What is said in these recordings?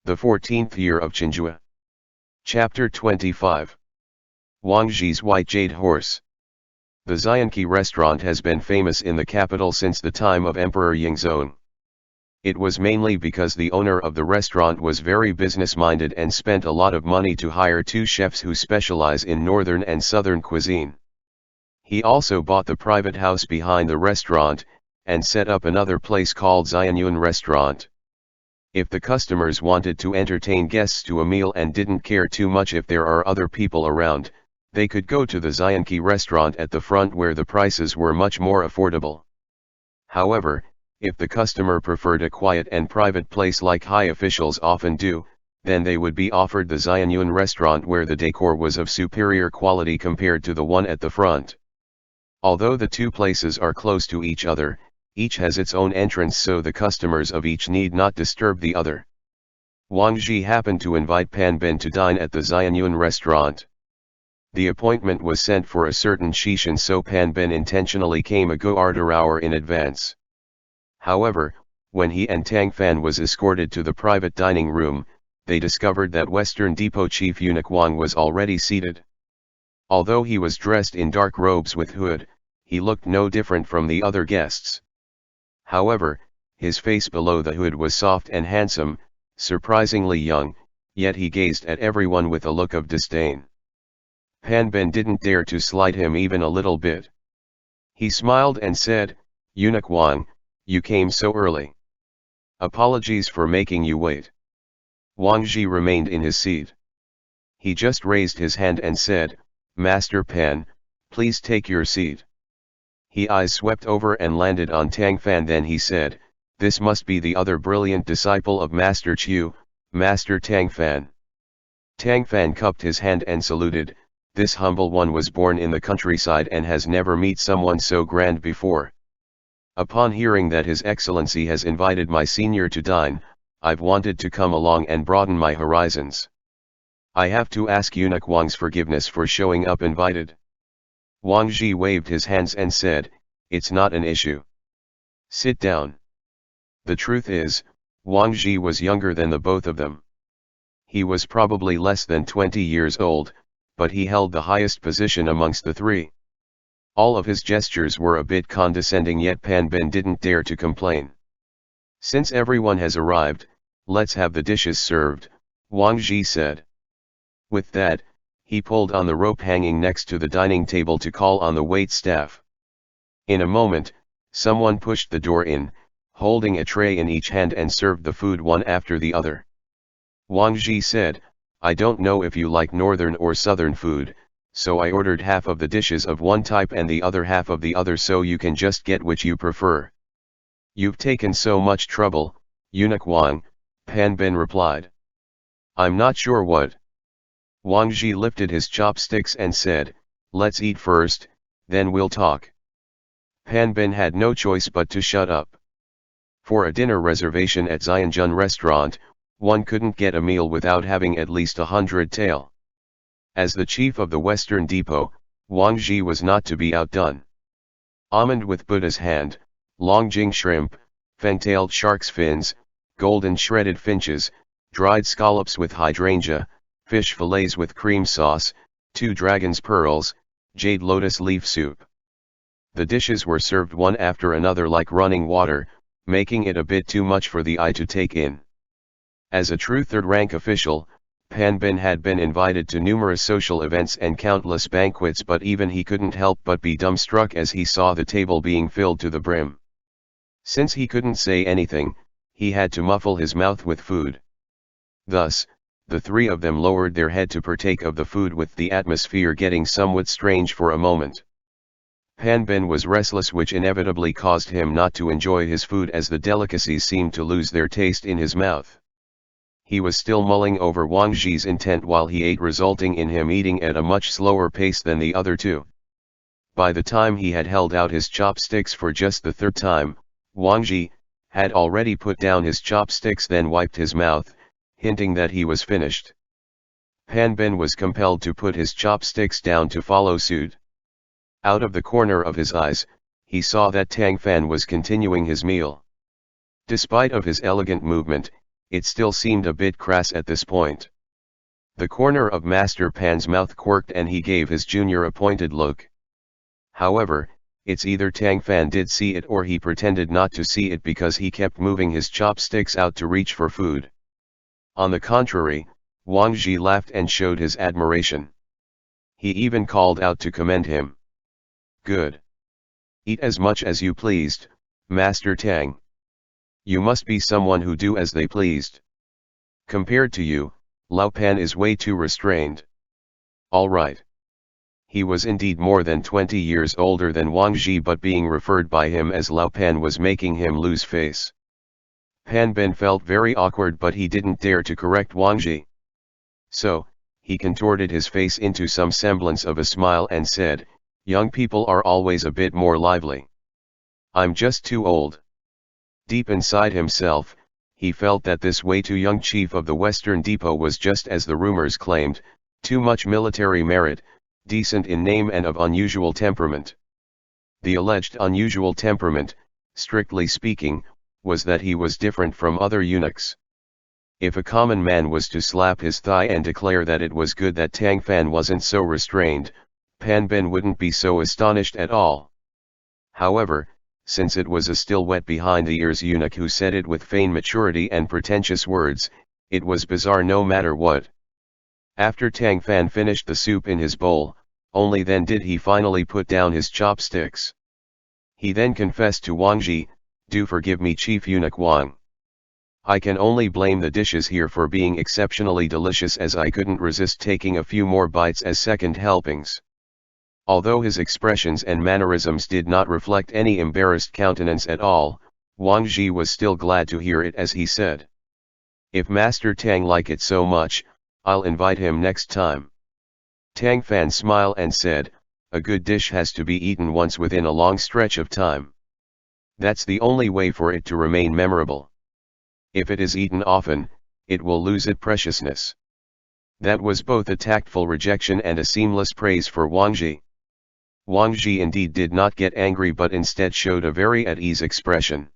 The 14th year of Chenghua. Chapter 25. Wang Zhi's White Jade Horse. The Xianqi restaurant has been famous in the capital since the time of Emperor Yingzong. It was mainly because the owner of the restaurant was very business-minded and spent a lot of money to hire two chefs who specialize in northern and southern cuisine. He also bought the private house behind the restaurant, and set up another place called Xianyuan Restaurant. If the customers wanted to entertain guests to a meal and didn't care too much if there are other people around, they could go to the Xianqi restaurant at the front where the prices were much more affordable. However, if the customer preferred a quiet and private place like high officials often do, then they would be offered the Xianyuan restaurant where the decor was of superior quality compared to the one at the front. Although the two places are close to each other, each has its own entrance so the customers of each need not disturb the other. Wang Zhi happened to invite Pan Bin to dine at the Xianyuan restaurant. The appointment was sent for a certain Shishan, so Pan Bin intentionally came a quarter hour in advance. However, when he and Tang Fan was escorted to the private dining room, they discovered that Western Depot chief eunuch Wang was already seated. Although he was dressed in dark robes with hood, he looked no different from the other guests. However, his face below the hood was soft and handsome, surprisingly young, yet he gazed at everyone with a look of disdain. Pan Bin didn't dare to slight him even a little bit. He smiled and said, "Eunuch Wang, you came so early. Apologies for making you wait." Wang Zhi remained in his seat. He just raised his hand and said, "Master Pan, please take your seat." His eyes swept over and landed on Tang Fan, then he said, "This must be the other brilliant disciple of Master Chu, Master Tang Fan." Tang Fan cupped his hand and saluted. "This humble one was born in the countryside and has never met someone so grand before. Upon hearing that His Excellency has invited my senior to dine, I've wanted to come along and broaden my horizons. I have to ask Eunuch Wang's forgiveness for showing up invited." Wang Zhi waved his hands and said, "It's not an issue. Sit down." The truth is, Wang Zhi was younger than the both of them. He was probably less than 20 years old, but he held the highest position amongst the three. All of his gestures were a bit condescending, yet Pan Bin didn't dare to complain. "Since everyone has arrived, let's have the dishes served," Wang Zhi said. With that, he pulled on the rope hanging next to the dining table to call on the wait staff. In a moment, someone pushed the door in, holding a tray in each hand, and served the food one after the other. Wang Zhi said, "I don't know if you like northern or southern food, so I ordered half of the dishes of one type and the other half of the other, so you can just get which you prefer." "You've taken so much trouble, Eunuch Wang," Pan Bin replied. "I'm not sure what." Wang Zhi lifted his chopsticks and said, "Let's eat first, then we'll talk." Pan Bin had no choice but to shut up. For a dinner reservation at Xianyuan restaurant, one couldn't get a meal without having at least 100 tael. As the chief of the Western Depot, Wang Zhi was not to be outdone. Almond with Buddha's hand, longjing shrimp, fang-tailed shark's fins, golden shredded finches, dried scallops with hydrangea, fish fillets with cream sauce, 2 dragon's pearls, jade lotus leaf soup. The dishes were served one after another like running water, making it a bit too much for the eye to take in. As a true third-rank official, Pan Bin had been invited to numerous social events and countless banquets, but even he couldn't help but be dumbstruck as he saw the table being filled to the brim. Since he couldn't say anything, he had to muffle his mouth with food. Thus, the three of them lowered their head to partake of the food, with the atmosphere getting somewhat strange for a moment. Pan Bin was restless, which inevitably caused him not to enjoy his food as the delicacies seemed to lose their taste in his mouth. He was still mulling over Wang Zhi's intent while he ate, resulting in him eating at a much slower pace than the other two. By the time he had held out his chopsticks for just the third time, Wang Zhi had already put down his chopsticks, then wiped his mouth, hinting that he was finished. Pan Bin was compelled to put his chopsticks down to follow suit. Out of the corner of his eyes, he saw that Tang Fan was continuing his meal. Despite of his elegant movement, it still seemed a bit crass at this point. The corner of Master Pan's mouth quirked and he gave his junior a pointed look. However, it's either Tang Fan did see it or he pretended not to see it because he kept moving his chopsticks out to reach for food. On the contrary, Wang Zhi laughed and showed his admiration. He even called out to commend him. Good. Eat as much as you pleased, Master Tang. You must be someone who do as they pleased. Compared to you, Lao Pan is way too restrained. All right. He was indeed more than 20 years older than Wang Zhi, but being referred by him as Lao Pan was making him lose face. Pan Ben felt very awkward, but he didn't dare to correct Wang Zhi. So, he contorted his face into some semblance of a smile and said, young people are always a bit more lively. I'm just too old. Deep inside himself, he felt that this way too young chief of the Western Depot was just as the rumors claimed, too much military merit, decent in name and of unusual temperament. The alleged unusual temperament, strictly speaking, was that he was different from other eunuchs. If a common man was to slap his thigh and declare that it was good that Tang Fan wasn't so restrained, Pan Ben wouldn't be so astonished at all. However, since it was a still wet behind the ears eunuch who said it with feigned maturity and pretentious words, it was bizarre no matter what. After Tang Fan finished the soup in his bowl, only then did he finally put down his chopsticks. He then confessed to Wang Zhi, do forgive me Chief Eunuch Wang. I can only blame the dishes here for being exceptionally delicious, as I couldn't resist taking a few more bites as second helpings. Although his expressions and mannerisms did not reflect any embarrassed countenance at all, Wang Zhi was still glad to hear it as he said, if Master Tang like it so much, I'll invite him next time. Tang Fan smiled and said, a good dish has to be eaten once within a long stretch of time. That's the only way for it to remain memorable. If it is eaten often, it will lose its preciousness. That was both a tactful rejection and a seamless praise for Wang Zhi. Wang Zhi indeed did not get angry, but instead showed a very at ease expression.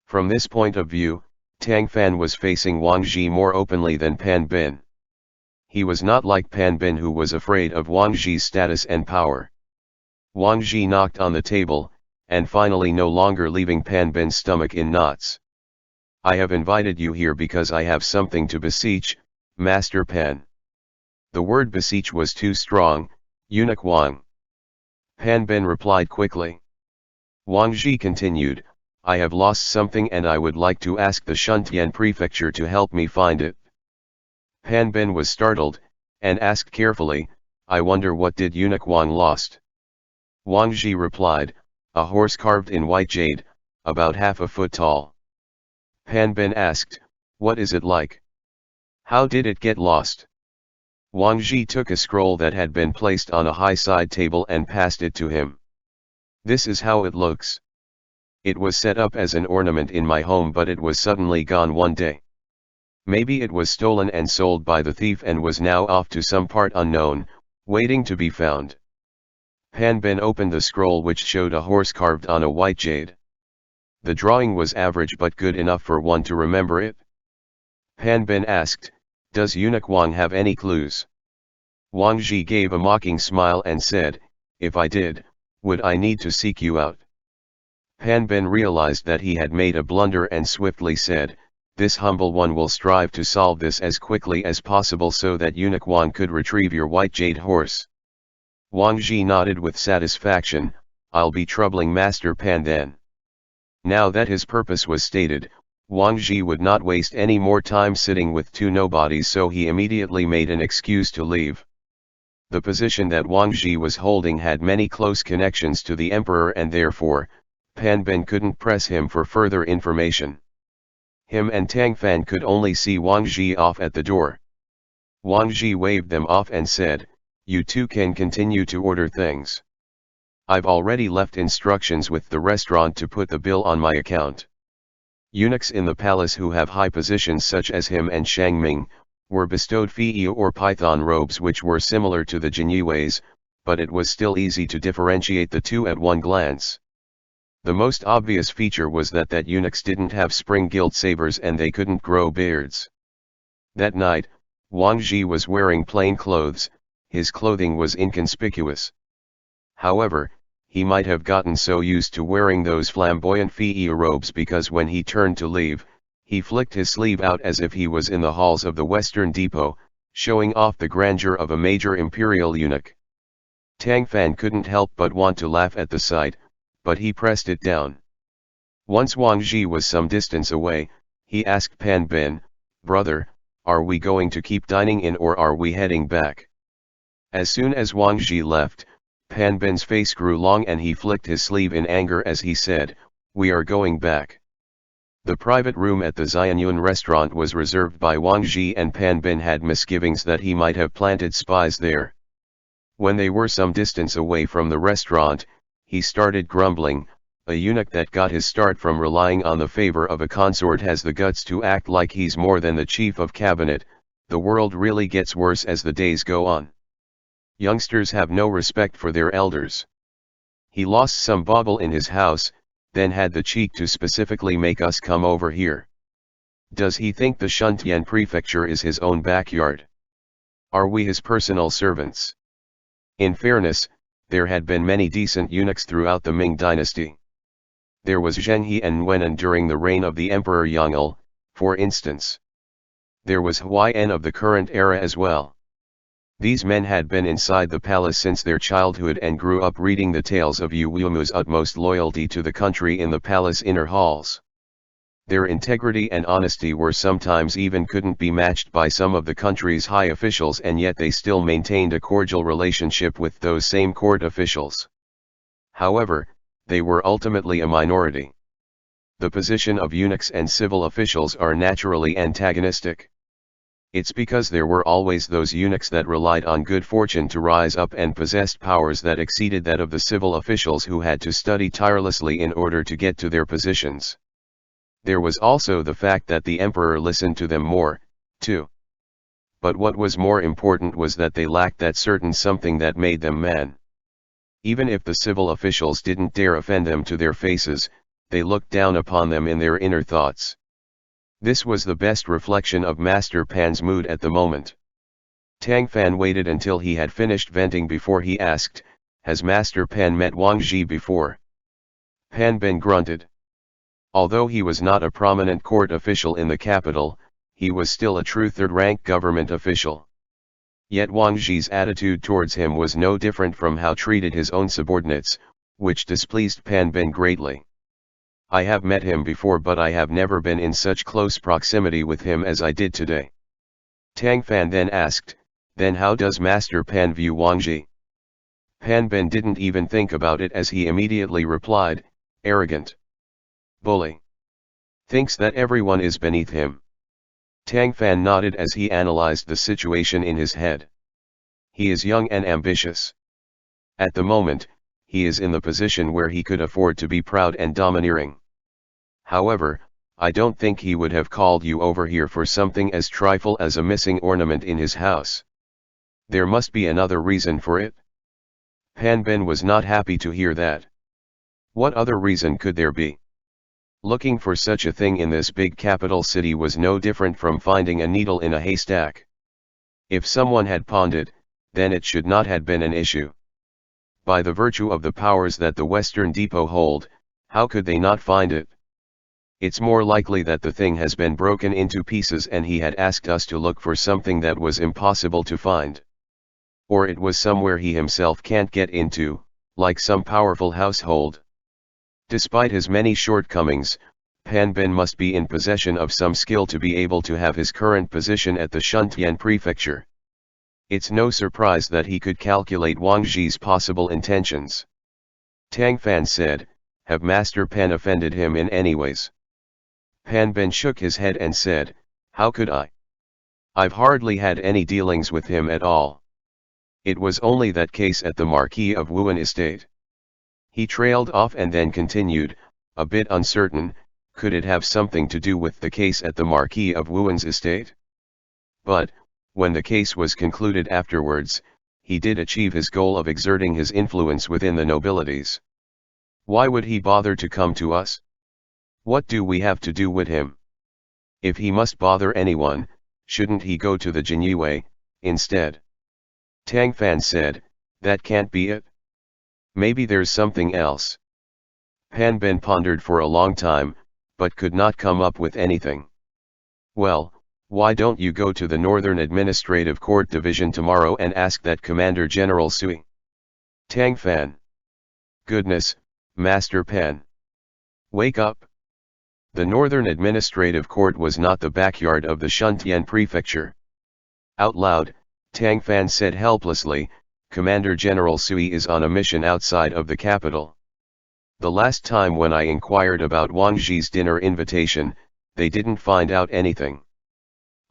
From this point of view, Tang Fan was facing Wang Zhi more openly than Pan Ben. He was not like Pan Ben, who was afraid of Wang Zhi's status and power. Wang Zhi knocked on the table, and finally no longer leaving Pan Ben's stomach in knots. I have invited you here because I have something to beseech, Master Pan. The word beseech was too strong, Eunuch Wang. Pan Ben replied quickly. Wang Zhi continued, I have lost something and I would like to ask the Shuntian prefecture to help me find it. Pan Ben was startled, and asked carefully, I wonder what did Eunuch Wang lost? Wang Zhi replied, a horse carved in white jade, about half a foot tall. Pan Ben asked, what is it like? How did it get lost? Wang Zhi took a scroll that had been placed on a high side table and passed it to him. This is how it looks. It was set up as an ornament in my home, but it was suddenly gone one day. Maybe it was stolen and sold by the thief and was now off to some part unknown, waiting to be found. Pan Ben opened the scroll, which showed a horse carved on a white jade. The drawing was average but good enough for one to remember it. Pan Ben asked, does Eunuch Wang have any clues? Wang Zhi gave a mocking smile and said, if I did, would I need to seek you out? Pan Ben realized that he had made a blunder and swiftly said, this humble one will strive to solve this as quickly as possible so that Eunuch Wang could retrieve your white jade horse. Wang Zhi nodded with satisfaction, I'll be troubling Master Pan then. Now that his purpose was stated, Wang Zhi would not waste any more time sitting with two nobodies, so he immediately made an excuse to leave. The position that Wang Zhi was holding had many close connections to the emperor, and therefore, Pan Ben couldn't press him for further information. Him and Tang Fan could only see Wang Zhi off at the door. Wang Zhi waved them off and said, you two can continue to order things. I've already left instructions with the restaurant to put the bill on my account. Eunuchs in the palace who have high positions such as him and Shang Ming, were bestowed fiyu or python robes which were similar to the Jinyiwei's, but it was still easy to differentiate the two at one glance. The most obvious feature was that eunuchs didn't have spring-gilt sabers and they couldn't grow beards. That night, Wang Zhi was wearing plain clothes, his clothing was inconspicuous. However, he might have gotten so used to wearing those flamboyant fii robes because when he turned to leave, he flicked his sleeve out as if he was in the halls of the Western Depot, showing off the grandeur of a major imperial eunuch. Tang Fan couldn't help but want to laugh at the sight, but he pressed it down. Once Wang Zhi was some distance away, he asked Pan Bin, "Brother, are we going to keep dining in or are we heading back?" As soon as Wang Zhi left, Pan Bin's face grew long and he flicked his sleeve in anger as he said, "We are going back." The private room at the Xianyun restaurant was reserved by Wang Zhi and Pan Bin had misgivings that he might have planted spies there. When they were some distance away from the restaurant, he started grumbling, "A eunuch that got his start from relying on the favor of a consort has the guts to act like he's more than the chief of cabinet. The world really gets worse as the days go on. Youngsters have no respect for their elders. He lost some bauble in his house, then had the cheek to specifically make us come over here. Does he think the Shuntian prefecture is his own backyard? Are we his personal servants?" In fairness, there had been many decent eunuchs throughout the Ming Dynasty. There was Zhenghe and Wenan during the reign of the Emperor Yongle, for instance. There was Huayan of the current era as well. These men had been inside the palace since their childhood and grew up reading the tales of Yu Wuumu's utmost loyalty to the country in the palace inner halls. Their integrity and honesty were sometimes even couldn't be matched by some of the country's high officials, and yet they still maintained a cordial relationship with those same court officials. However, they were ultimately a minority. The position of eunuchs and civil officials are naturally antagonistic. It's because there were always those eunuchs that relied on good fortune to rise up and possessed powers that exceeded that of the civil officials who had to study tirelessly in order to get to their positions. There was also the fact that the emperor listened to them more, too. But what was more important was that they lacked that certain something that made them man. Even if the civil officials didn't dare offend them to their faces, they looked down upon them in their inner thoughts. This was the best reflection of Master Pan's mood at the moment. Tang Fan waited until he had finished venting before he asked, "Has Master Pan met Wang Zhi before?" Pan Bin grunted. Although he was not a prominent court official in the capital, he was still a true third-rank government official. Yet Wang Zhi's attitude towards him was no different from how treated his own subordinates, which displeased Pan Bin greatly. "I have met him before, but I have never been in such close proximity with him as I did today." Tang Fan then asked, "Then how does Master Pan view Wang Zhi?" Pan Bin didn't even think about it as he immediately replied, "Arrogant. Bully. Thinks that everyone is beneath him." Tang Fan nodded as he analyzed the situation in his head. He is young and ambitious. At the moment, he is in the position where he could afford to be proud and domineering. However, I don't think he would have called you over here for something as trifle as a missing ornament in his house. There must be another reason for it. Pan Bin was not happy to hear that. What other reason could there be? Looking for such a thing in this big capital city was no different from finding a needle in a haystack. If someone had pawned it, then it should not have been an issue. By the virtue of the powers that the Western Depot hold, how could they not find it? It's more likely that the thing has been broken into pieces and he had asked us to look for something that was impossible to find. Or it was somewhere he himself can't get into, like some powerful household. Despite his many shortcomings, Pan Bin must be in possession of some skill to be able to have his current position at the Shuntian prefecture. It's no surprise that he could calculate Wang Zhi's possible intentions. Tang Fan said, "Have Master Pan offended him in any ways?" Pan Bin shook his head and said, "How could I? I've hardly had any dealings with him at all. It was only that case at the Marquis of Wuan estate." He trailed off and then continued, a bit uncertain, could it have something to do with the case at the Marquis of Wuan's estate? But, when the case was concluded afterwards, he did achieve his goal of exerting his influence within the nobilities. Why would he bother to come to us? What do we have to do with him? If he must bother anyone, shouldn't he go to the Jinyiwei, instead? Tang Fan said, that can't be it. Maybe there's something else. Pan Ben pondered for a long time, but could not come up with anything. Well, why don't you go to the Northern Administrative Court Division tomorrow and ask that Commander General Sui? Tang Fan. Goodness, Master Pan. Wake up. The Northern Administrative Court was not the backyard of the Shuntian Prefecture. Out loud, Tang Fan said helplessly, Commander General Sui is on a mission outside of the capital. The last time when I inquired about Wang Zhi's dinner invitation, they didn't find out anything.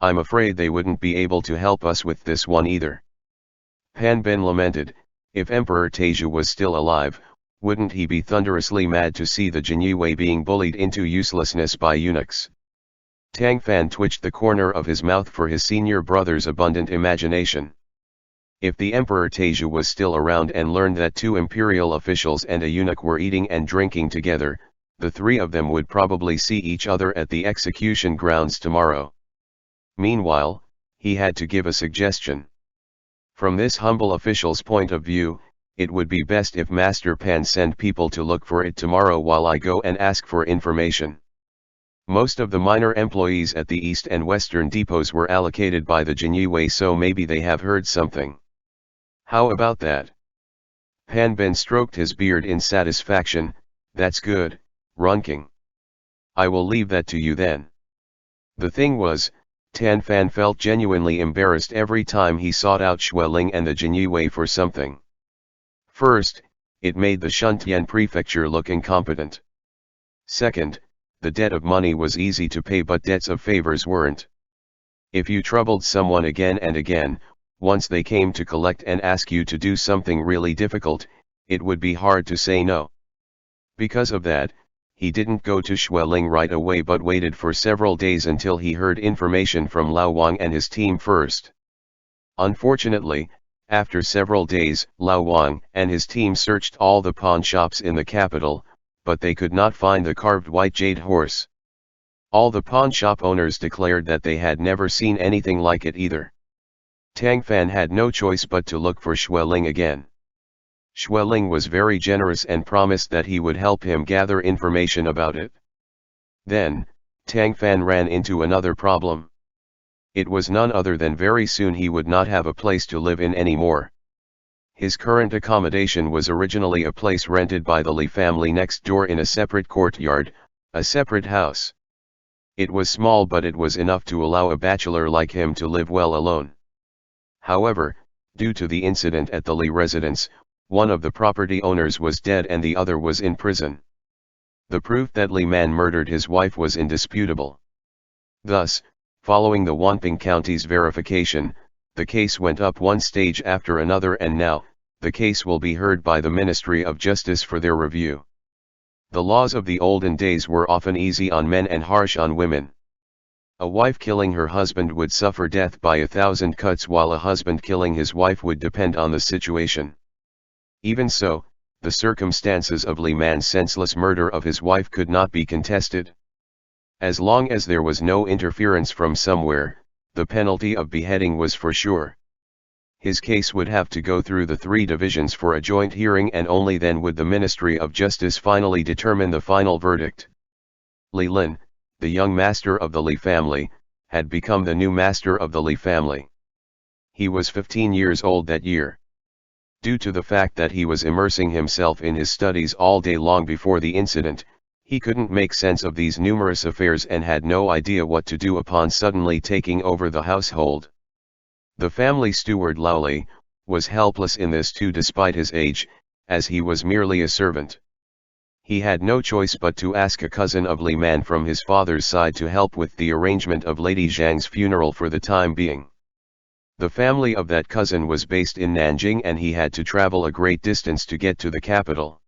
I'm afraid they wouldn't be able to help us with this one either. Pan Ben lamented, if Emperor Taizhu was still alive, wouldn't he be thunderously mad to see the Jinyiwei being bullied into uselessness by eunuchs? Tang Fan twitched the corner of his mouth for his senior brother's abundant imagination. If the Emperor Taizhu was still around and learned that two imperial officials and a eunuch were eating and drinking together, the three of them would probably see each other at the execution grounds tomorrow. Meanwhile, he had to give a suggestion. From this humble official's point of view, it would be best if Master Pan send people to look for it tomorrow while I go and ask for information. Most of the minor employees at the east and western depots were allocated by the Jinyiwei, so maybe they have heard something. How about that? Pan Ben stroked his beard in satisfaction. That's good, Runking. I will leave that to you then. The thing was, Tan Fan felt genuinely embarrassed every time he sought out Xueling and the Jinyiwei for something. First, it made the Shuntian prefecture look incompetent. Second, the debt of money was easy to pay but debts of favors weren't. If you troubled someone again and again, once they came to collect and ask you to do something really difficult, it would be hard to say no. Because of that, he didn't go to Xueling right away but waited for several days until he heard information from Lao Wang and his team first. Unfortunately, after several days, Lao Wang and his team searched all the pawn shops in the capital, but they could not find the carved white jade horse. All the pawn shop owners declared that they had never seen anything like it either. Tang Fan had no choice but to look for Xueling again. Xueling was very generous and promised that he would help him gather information about it. Then, Tang Fan ran into another problem. It was none other than very soon he would not have a place to live in anymore. His current accommodation was originally a place rented by the Li family next door in a separate courtyard, a separate house. It was small but it was enough to allow a bachelor like him to live well alone. However, due to the incident at the Li residence, one of the property owners was dead and the other was in prison. The proof that Li Man murdered his wife was indisputable. Thus, following the Wanping County's verification, the case went up one stage after another and now, the case will be heard by the Ministry of Justice for their review. The laws of the olden days were often easy on men and harsh on women. A wife killing her husband would suffer death by 1,000 cuts while a husband killing his wife would depend on the situation. Even so, the circumstances of Li Man's senseless murder of his wife could not be contested. As long as there was no interference from somewhere, the penalty of beheading was for sure. His case would have to go through the 3 divisions for a joint hearing and only then would the Ministry of Justice finally determine the final verdict. Li Lin, the young master of the Li family, had become the new master of the Li family. He was 15 years old that year. Due to the fact that he was immersing himself in his studies all day long before the incident, he couldn't make sense of these numerous affairs and had no idea what to do upon suddenly taking over the household. The family steward Lao Li was helpless in this too despite his age, as he was merely a servant. He had no choice but to ask a cousin of Li Man from his father's side to help with the arrangement of Lady Zhang's funeral for the time being. The family of that cousin was based in Nanjing and he had to travel a great distance to get to the capital.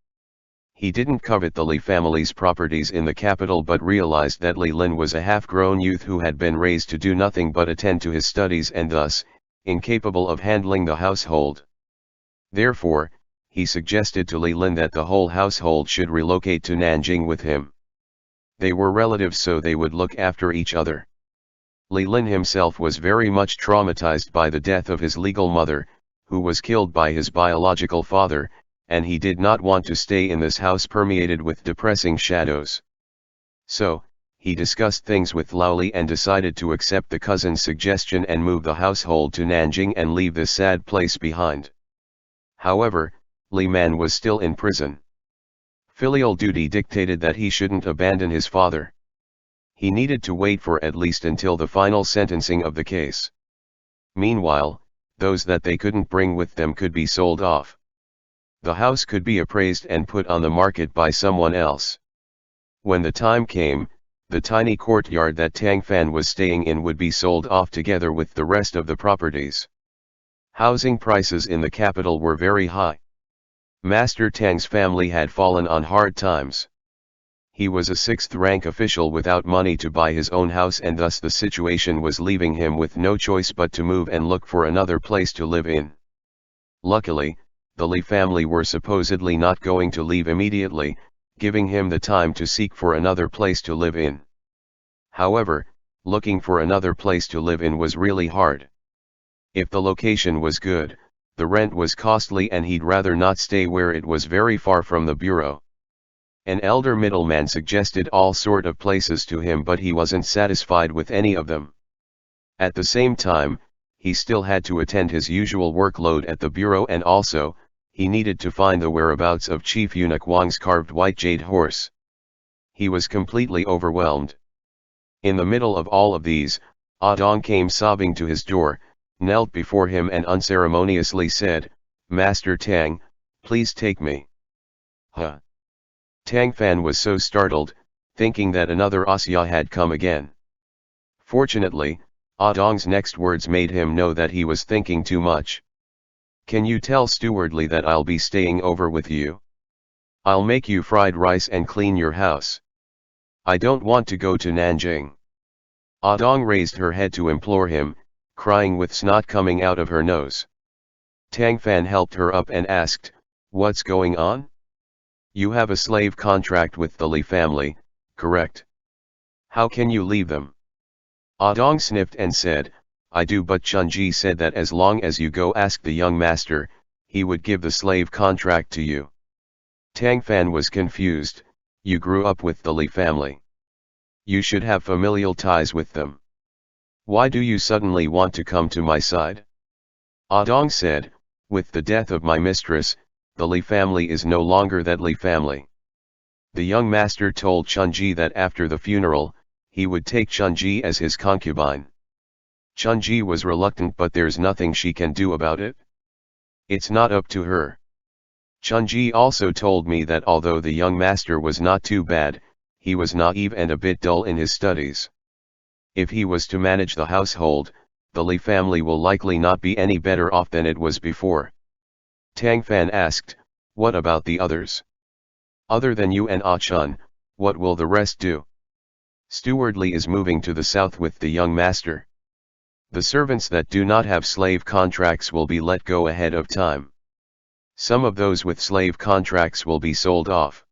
He didn't covet the Li family's properties in the capital but realized that Li Lin was a half-grown youth who had been raised to do nothing but attend to his studies and thus, incapable of handling the household. Therefore, he suggested to Li Lin that the whole household should relocate to Nanjing with him. They were relatives, so they would look after each other. Li Lin himself was very much traumatized by the death of his legal mother, who was killed by his biological father, and he did not want to stay in this house permeated with depressing shadows. So, he discussed things with Lao Li and decided to accept the cousin's suggestion and move the household to Nanjing and leave this sad place behind. However, Li Man was still in prison. Filial duty dictated that he shouldn't abandon his father. He needed to wait for at least until the final sentencing of the case. Meanwhile, those that they couldn't bring with them could be sold off. The house could be appraised and put on the market by someone else. When the time came, the tiny courtyard that Tang Fan was staying in would be sold off together with the rest of the properties. Housing prices in the capital were very high. Master Tang's family had fallen on hard times. He was a sixth-rank official without money to buy his own house, and thus the situation was leaving him with no choice but to move and look for another place to live in. Luckily, the Li family were supposedly not going to leave immediately, giving him the time to seek for another place to live in. However, looking for another place to live in was really hard. If the location was good, the rent was costly and he'd rather not stay where it was very far from the bureau. An elder middleman suggested all sort of places to him, but he wasn't satisfied with any of them. At the same time, he still had to attend his usual workload at the bureau, and also, he needed to find the whereabouts of Chief Eunuch Wang's carved white jade horse. He was completely overwhelmed. In the middle of all of these, Dong came sobbing to his door, knelt before him and unceremoniously said, "Master Tang, please take me." Huh? Tang Fan was so startled, thinking that another Asya had come again. Fortunately, Dong's next words made him know that he was thinking too much. "Can you tell Stewardly that I'll be staying over with you? I'll make you fried rice and clean your house. I don't want to go to Nanjing." Dong raised her head to implore him, crying with snot coming out of her nose. Tang Fan helped her up and asked, "What's going on? You have a slave contract with the Li family, correct? How can you leave them?" Dong sniffed and said, "I do, but Chunji said that as long as you go ask the young master, he would give the slave contract to you." Tang Fan was confused. "You grew up with the Li family. You should have familial ties with them. Why do you suddenly want to come to my side?" Dong said, "With the death of my mistress, the Li family is no longer that Li family." The young master told Chunji that after the funeral, he would take Chunji as his concubine. Chunji was reluctant, but there's nothing she can do about it. It's not up to her. Chunji also told me that although the young master was not too bad, he was naive and a bit dull in his studies. If he was to manage the household, the Li family will likely not be any better off than it was before. Tang Fan asked, "What about the others? Other than you and Chun, what will the rest do?" "Stewardly is moving to the south with the young master. The servants that do not have slave contracts will be let go ahead of time. Some of those with slave contracts will be sold off.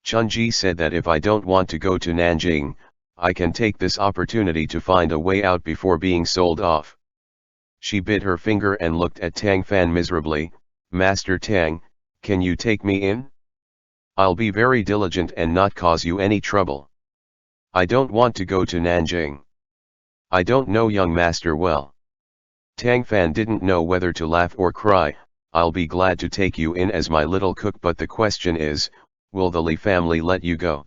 Chunji said that if I don't want to go to Nanjing, I can take this opportunity to find a way out before being sold off." She bit her finger and looked at Tang Fan miserably. "Master Tang, can you take me in? I'll be very diligent and not cause you any trouble. I don't want to go to Nanjing. I don't know young master well." Tang Fan didn't know whether to laugh or cry. "I'll be glad to take you in as my little cook, but the question is, will the Li family let you go?"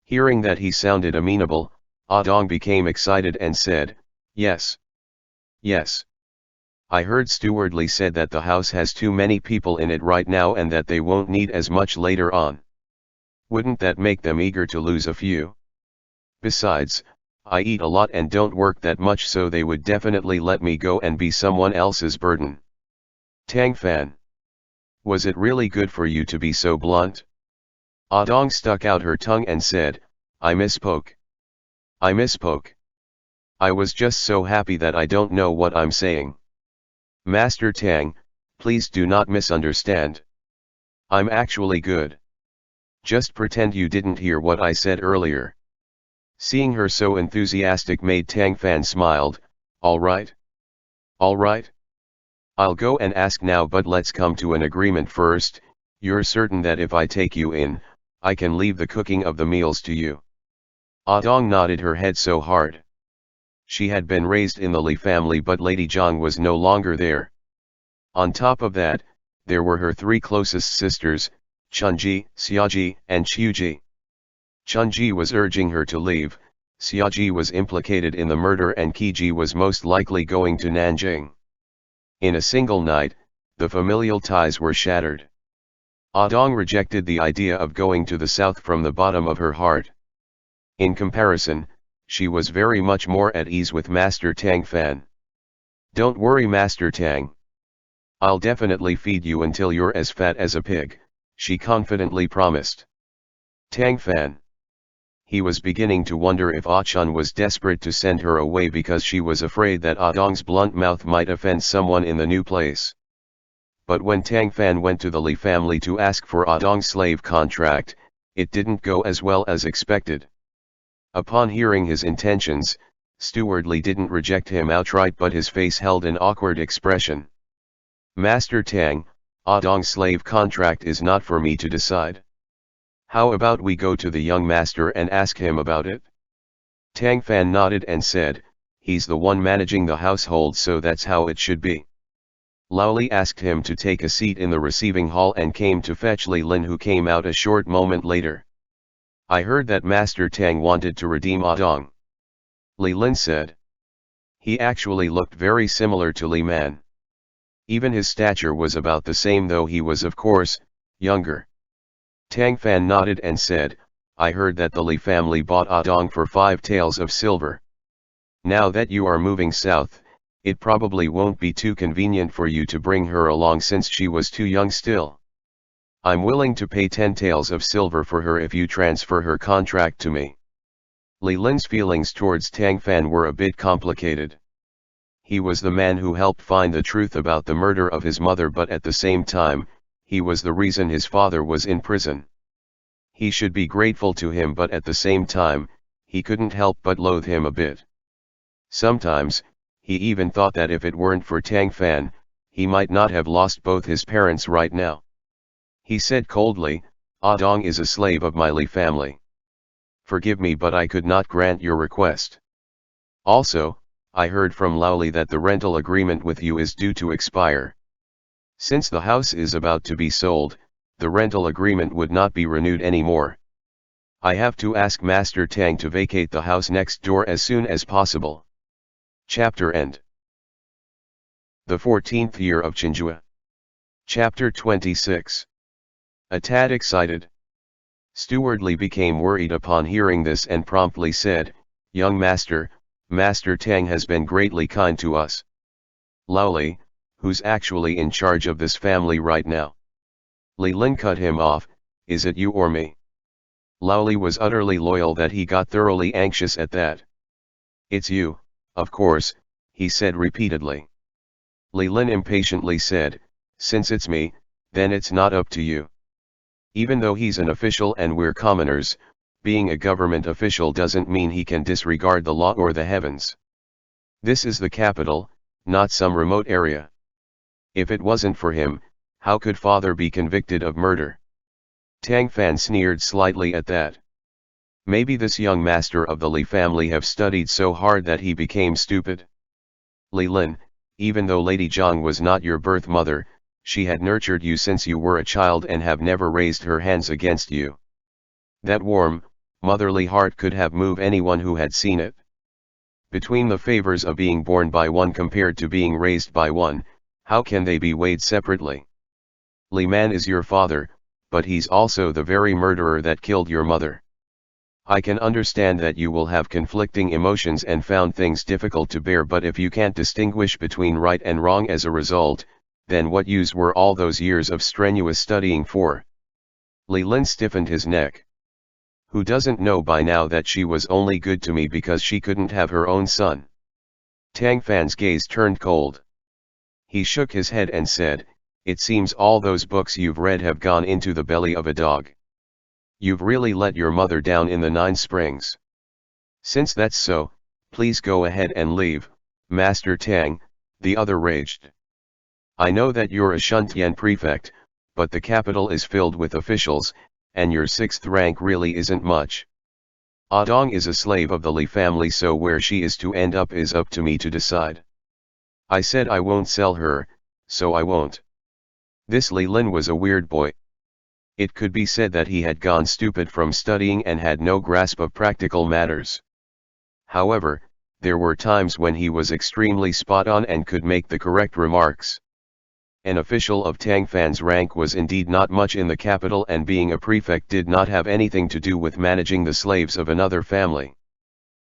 Hearing that he sounded amenable, Dong became excited and said, "Yes. Yes. I heard Stewardly said that the house has too many people in it right now and that they won't need as much later on. Wouldn't that make them eager to lose a few? Besides, I eat a lot and don't work that much, so they would definitely let me go and be someone else's burden." Tang Fan, was it really good for you to be so blunt? Dong stuck out her tongue and said, "I misspoke. I misspoke. I was just so happy that I don't know what I'm saying. Master Tang, please do not misunderstand. I'm actually good. Just pretend you didn't hear what I said earlier. Seeing her so enthusiastic made Tang Fan smiled. All right. All right. I'll go and ask now, but let's come to an agreement first. You're certain that if I take you in, I can leave the cooking of the meals to you? Ah Dong nodded her head so hard. She had been raised in the Li family, but Lady Zhang was no longer there. On top of that, there were her three closest sisters, Chunji, Xiaoji, and Qiuji. Chunji was urging her to leave, Xiaoji was implicated in the murder, and Qiji was most likely going to Nanjing. In a single night, the familial ties were shattered. Ah Dong rejected the idea of going to the south from the bottom of her heart. In comparison, she was very much more at ease with Master Tang Fan. Don't worry, Master Tang. I'll definitely feed you until you're as fat as a pig, she confidently promised. Tang Fan. He was beginning to wonder if Ah Chun was desperate to send her away because she was afraid that Ah Dong's blunt mouth might offend someone in the new place. But when Tang Fan went to the Li family to ask for Ah Dong's slave contract, it didn't go as well as expected. Upon hearing his intentions, Steward Li didn't reject him outright, but his face held an awkward expression. Master Tang, Ah Dong's slave contract is not for me to decide. How about we go to the young master and ask him about it? Tang Fan nodded and said, he's the one managing the household, so that's how it should be. Lao Li asked him to take a seat in the receiving hall and came to fetch Li Lin, who came out a short moment later. I heard that Master Tang wanted to redeem Ah Dong. Li Lin said. He actually looked very similar to Li Man. Even his stature was about the same, though he was of course, younger. Tang Fan nodded and said, I heard that the Li family bought Ah Dong for 5 taels of silver. Now that you are moving south, it probably won't be too convenient for you to bring her along since she was too young still. I'm willing to pay 10 taels of silver for her if you transfer her contract to me. Li Lin's feelings towards Tang Fan were a bit complicated. He was the man who helped find the truth about the murder of his mother, but at the same time, he was the reason his father was in prison. He should be grateful to him, but at the same time, he couldn't help but loathe him a bit. Sometimes, he even thought that if it weren't for Tang Fan, he might not have lost both his parents right now. He said coldly, Ah Dong is a slave of my Li family. Forgive me, but I could not grant your request. Also, I heard from Lao Li that the rental agreement with you is due to expire. Since the house is about to be sold, the rental agreement would not be renewed anymore. I have to ask Master Tang to vacate the house next door as soon as possible. Chapter end. The 14th year of Chenghua. Chapter 26. A tad excited. Steward Li became worried upon hearing this and promptly said, Young master, Master Tang has been greatly kind to us. Lao Li, who's actually in charge of this family right now? Li Lin cut him off, is it you or me? Lao Li was utterly loyal that he got thoroughly anxious at that. It's you, of course, he said repeatedly. Li Lin impatiently said, since it's me, then it's not up to you. Even though he's an official and we're commoners, being a government official doesn't mean he can disregard the law or the heavens. This is the capital, not some remote area. If it wasn't for him, how could father be convicted of murder? Tang Fan sneered slightly at that. Maybe this young master of the Li family have studied so hard that he became stupid. Li Lin, even though Lady Zhang was not your birth mother, she had nurtured you since you were a child and have never raised her hands against you. That warm, motherly heart could have moved anyone who had seen it. Between the favors of being born by one compared to being raised by one, how can they be weighed separately? Li Man is your father, but he's also the very murderer that killed your mother. I can understand that you will have conflicting emotions and found things difficult to bear, but if you can't distinguish between right and wrong as a result, then what use were all those years of strenuous studying for? Li Lin stiffened his neck. Who doesn't know by now that she was only good to me because she couldn't have her own son? Tang Fan's gaze turned cold. He shook his head and said, It seems all those books you've read have gone into the belly of a dog. You've really let your mother down in the 9 springs. Since that's so, please go ahead and leave, Master Tang, the other raged. I know that you're a Shuntian prefect, but the capital is filled with officials, and your 6th rank really isn't much. Dong is a slave of the Li family, so where she is to end up is up to me to decide. I said I won't sell her, so I won't. This Li Lin was a weird boy. It could be said that he had gone stupid from studying and had no grasp of practical matters. However, there were times when he was extremely spot on and could make the correct remarks. An official of Tang Fan's rank was indeed not much in the capital, and being a prefect did not have anything to do with managing the slaves of another family.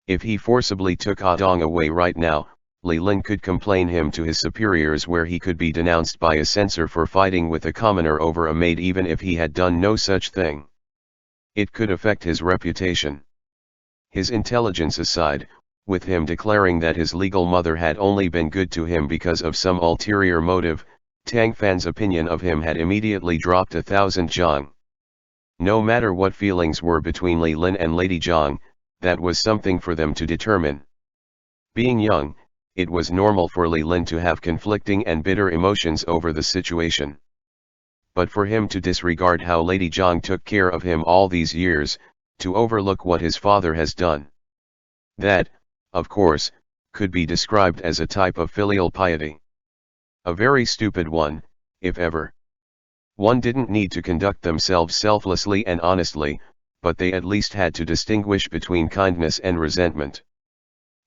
If he forcibly took Dong away right now, Li Lin could complain him to his superiors, where he could be denounced by a censor for fighting with a commoner over a maid even if he had done no such thing. It could affect his reputation. His intelligence aside, with him declaring that his legal mother had only been good to him because of some ulterior motive, Tang Fan's opinion of him had immediately dropped 1,000 zhang. No matter what feelings were between Li Lin and Lady Zhang, that was something for them to determine. Being young, it was normal for Li Lin to have conflicting and bitter emotions over the situation. But for him to disregard how Lady Zhang took care of him all these years, to overlook what his father has done. That, of course, could be described as a type of filial piety. A very stupid one, if ever. One didn't need to conduct themselves selflessly and honestly, but they at least had to distinguish between kindness and resentment.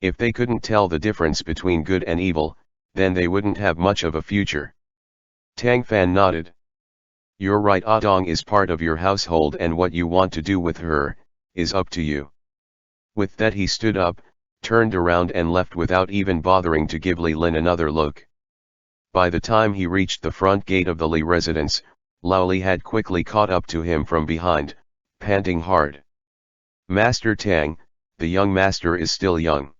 If they couldn't tell the difference between good and evil, then they wouldn't have much of a future. Tang Fan nodded. You're right, Dong is part of your household, and what you want to do with her is up to you. With that he stood up, turned around and left without even bothering to give Li Lin another look. By the time he reached the front gate of the Li residence, Lao Li had quickly caught up to him from behind, panting hard. Master Tang, the young master is still young.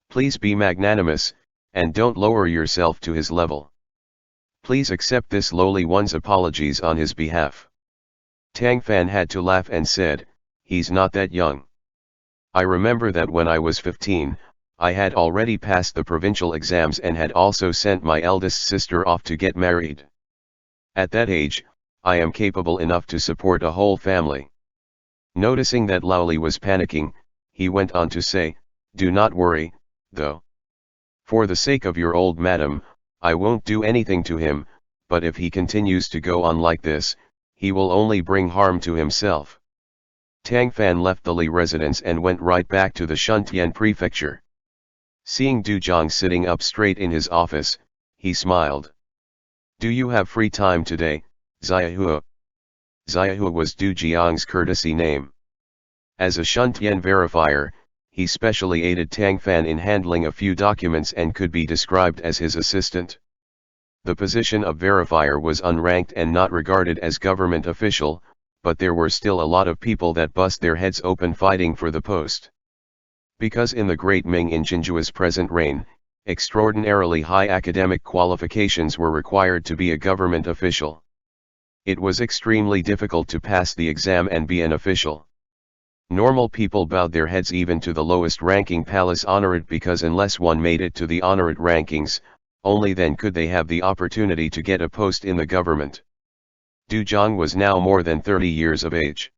Please be magnanimous, and don't lower yourself to his level. Please accept this lowly one's apologies on his behalf. Tang Fan had to laugh and said, he's not that young. I remember that when I was 15, I had already passed the provincial exams and had also sent my eldest sister off to get married. At that age, I am capable enough to support a whole family. Noticing that Lao Li was panicking, he went on to say, do not worry, though. For the sake of your old madam, I won't do anything to him, but if he continues to go on like this, he will only bring harm to himself. Tang Fan left the Li residence and went right back to the Shuntian prefecture. Seeing Du Zhang sitting up straight in his office, he smiled. Do you have free time today, Xiahua? Xiahua was Du Jiang's courtesy name. As a Shuntian verifier, he specially aided Tang Fan in handling a few documents and could be described as his assistant. The position of verifier was unranked and not regarded as government official, but there were still a lot of people that bust their heads open fighting for the post. Because in the Great Ming in Jinyiwei's present reign, extraordinarily high academic qualifications were required to be a government official. It was extremely difficult to pass the exam and be an official. Normal people bowed their heads even to the lowest ranking palace honorate, because unless one made it to the honorate rankings, only then could they have the opportunity to get a post in the government. Du Zhang was now more than 30 years of age.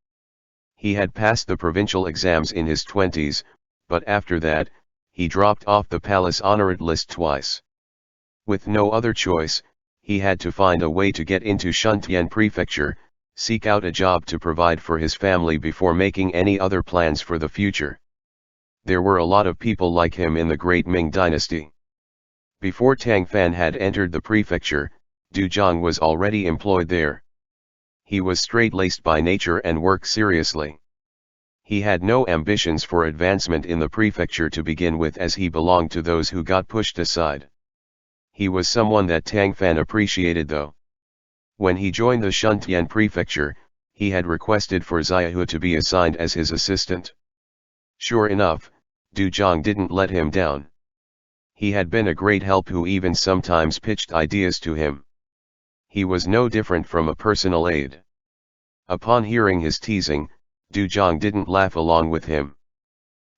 He had passed the provincial exams in his 20s, but after that, he dropped off the palace honorate list twice. With no other choice, he had to find a way to get into Shuntian prefecture, seek out a job to provide for his family before making any other plans for the future. There were a lot of people like him in the Great Ming Dynasty. Before Tang Fan had entered the prefecture, Du Zhang was already employed there. He was straight-laced by nature and worked seriously. He had no ambitions for advancement in the prefecture to begin with, as he belonged to those who got pushed aside. He was someone that Tang Fan appreciated though. When he joined the Shuntian prefecture, he had requested for Xiahua to be assigned as his assistant. Sure enough, Du Zhang didn't let him down. He had been a great help, who even sometimes pitched ideas to him. He was no different from a personal aide. Upon hearing his teasing, Du Zhang didn't laugh along with him.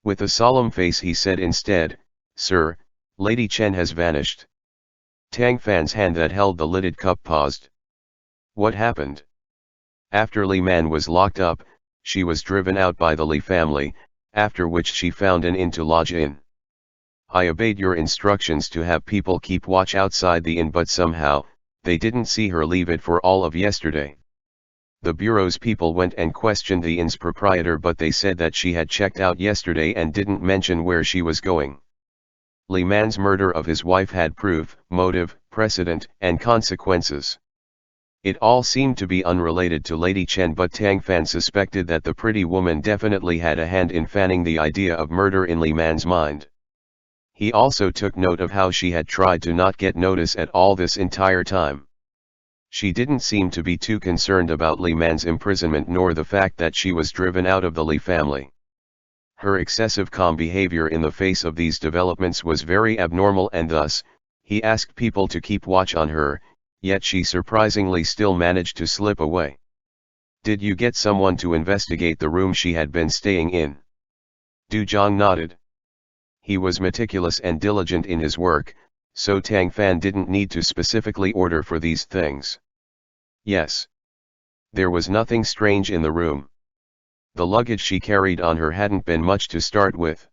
With a solemn face he said instead, "Sir, Lady Chen has vanished." Tang Fan's hand that held the lidded cup paused. What happened? After Li Man was locked up, she was driven out by the Li family, after which she found an inn to lodge in. I obeyed your instructions to have people keep watch outside the inn, but somehow, they didn't see her leave it for all of yesterday. The bureau's people went and questioned the inn's proprietor, but they said that she had checked out yesterday and didn't mention where she was going. Li Man's murder of his wife had proof, motive, precedent, and consequences. It all seemed to be unrelated to Lady Chen, but Tang Fan suspected that the pretty woman definitely had a hand in fanning the idea of murder in Li Man's mind. He also took note of how she had tried to not get notice at all this entire time. She didn't seem to be too concerned about Li Man's imprisonment nor the fact that she was driven out of the Li family. Her excessive calm behavior in the face of these developments was very abnormal, and thus, he asked people to keep watch on her, yet she surprisingly still managed to slip away. Did you get someone to investigate the room she had been staying in? Du Zhang nodded. He was meticulous and diligent in his work, so Tang Fan didn't need to specifically order for these things. Yes. There was nothing strange in the room. The luggage she carried on her hadn't been much to start with.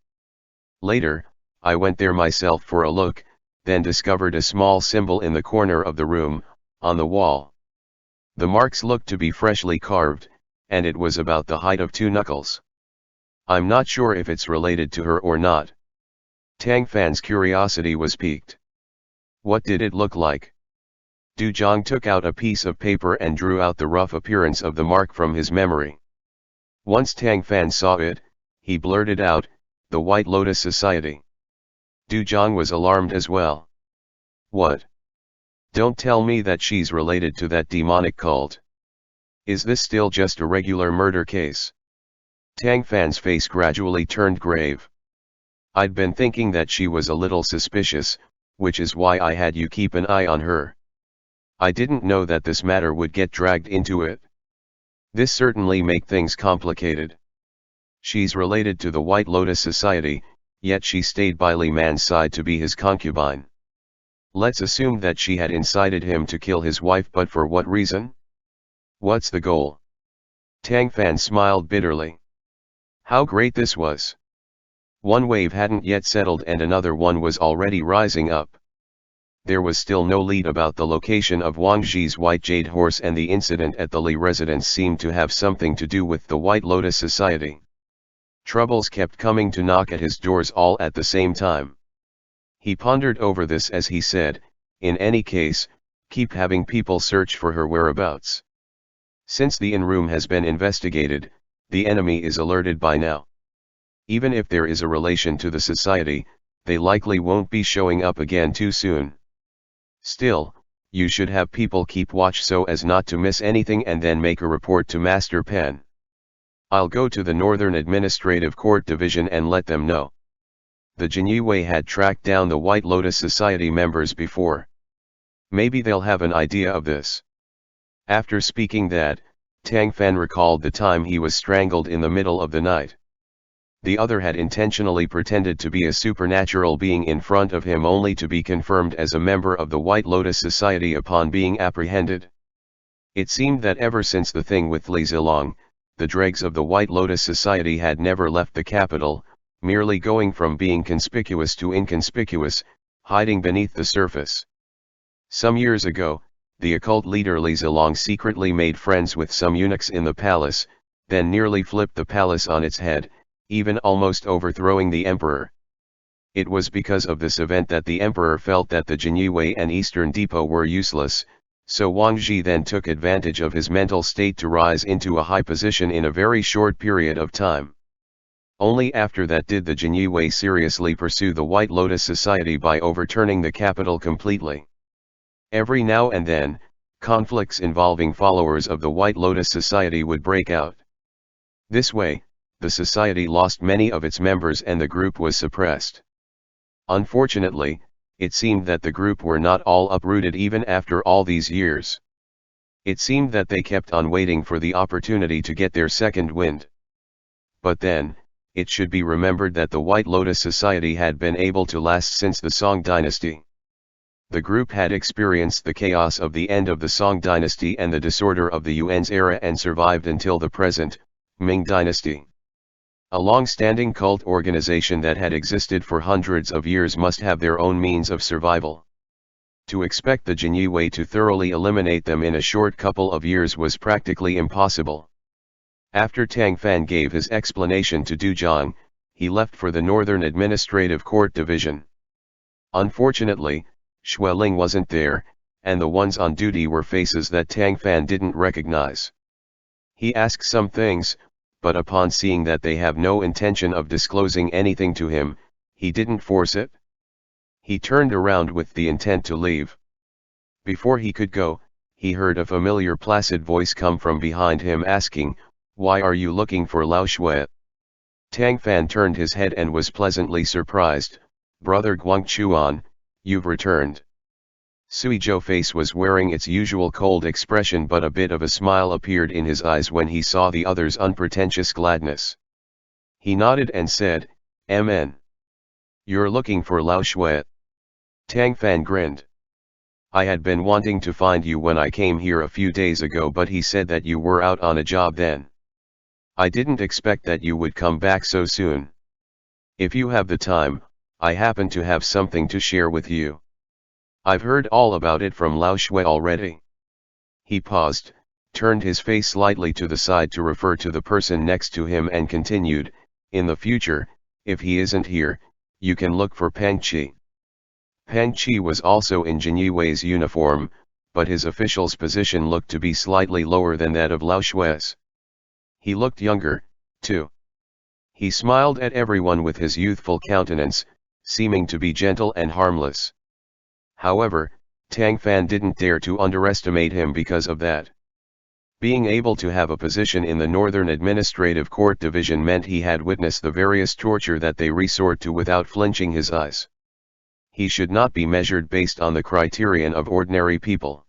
Later, I went there myself for a look, then discovered a small symbol in the corner of the room, on the wall. The marks looked to be freshly carved, and it was about the height of 2 knuckles. I'm not sure if it's related to her or not. Tang Fan's curiosity was piqued. What did it look like? Du Zhang took out a piece of paper and drew out the rough appearance of the mark from his memory. Once Tang Fan saw it, he blurted out, "The White Lotus Society." Du Zhang was alarmed as well. What? Don't tell me that she's related to that demonic cult. Is this still just a regular murder case? Tang Fan's face gradually turned grave. I'd been thinking that she was a little suspicious, which is why I had you keep an eye on her. I didn't know that this matter would get dragged into it. This certainly makes things complicated. She's related to the White Lotus Society, yet she stayed by Li Man's side to be his concubine. Let's assume that she had incited him to kill his wife, but for what reason? What's the goal? Tang Fan smiled bitterly. How great this was! One wave hadn't yet settled and another one was already rising up. There was still no lead about the location of Wang Zhi's white jade horse, and the incident at the Li residence seemed to have something to do with the White Lotus Society. Troubles kept coming to knock at his doors all at the same time. He pondered over this as he said, in any case, keep having people search for her whereabouts. Since the inn room has been investigated, the enemy is alerted by now. Even if there is a relation to the society, they likely won't be showing up again too soon. Still, you should have people keep watch so as not to miss anything and then make a report to Master Pen. I'll go to the Northern Administrative Court Division and let them know. The Jinyiwei had tracked down the White Lotus Society members before. Maybe they'll have an idea of this. After speaking that, Tang Fan recalled the time he was strangled in the middle of the night. The other had intentionally pretended to be a supernatural being in front of him only to be confirmed as a member of the White Lotus Society upon being apprehended. It seemed that ever since the thing with Li Zilong, the dregs of the White Lotus Society had never left the capital, merely going from being conspicuous to inconspicuous, hiding beneath the surface. Some years ago, the occult leader Li Zilong secretly made friends with some eunuchs in the palace, then nearly flipped the palace on its head, even almost overthrowing the emperor. It was because of this event that the emperor felt that the Jinyiwei and Eastern Depot were useless, so Wang Zhi then took advantage of his mental state to rise into a high position in a very short period of time. Only after that did the Jinyiwei seriously pursue the White Lotus Society by overturning the capital completely. Every now and then, conflicts involving followers of the White Lotus Society would break out. This way, the society lost many of its members and the group was suppressed. Unfortunately, it seemed that the group were not all uprooted even after all these years. It seemed that they kept on waiting for the opportunity to get their second wind. But then, it should be remembered that the White Lotus Society had been able to last since the Song Dynasty. The group had experienced the chaos of the end of the Song Dynasty and the disorder of the Yuan's era and survived until the present, Ming Dynasty. A long-standing cult organization that had existed for hundreds of years must have their own means of survival. To expect the Jinyiwei to thoroughly eliminate them in a short couple of years was practically impossible. After Tang Fan gave his explanation to Du Zhang, he left for the Northern Administrative Court Division. Unfortunately, Xueling wasn't there, and the ones on duty were faces that Tang Fan didn't recognize. He asked some things, but upon seeing that they have no intention of disclosing anything to him, he didn't force it. He turned around with the intent to leave. Before he could go, he heard a familiar placid voice come from behind him asking, "Why are you looking for Lao Shui?" Tang Fan turned his head and was pleasantly surprised. "Brother Guangchuan, you've returned." Sui Zhou's face was wearing its usual cold expression, but a bit of a smile appeared in his eyes when he saw the other's unpretentious gladness. He nodded and said, "Amen. You're looking for Lao Shui?" Tang Fan grinned. "I had been wanting to find you when I came here a few days ago, but he said that you were out on a job then. I didn't expect that you would come back so soon. If you have the time, I happen to have something to share with you. I've heard all about it from Lao Shui already." He paused, turned his face slightly to the side to refer to the person next to him and continued, "In the future, if he isn't here, you can look for Pang Qi." Pang Qi was also in Jinyiwei's uniform, but his official's position looked to be slightly lower than that of Lao Shui's. He looked younger, too. He smiled at everyone with his youthful countenance, seeming to be gentle and harmless. However, Tang Fan didn't dare to underestimate him because of that. Being able to have a position in the Northern Administrative Court Division meant he had witnessed the various torture that they resort to without flinching his eyes. He should not be measured based on the criterion of ordinary people.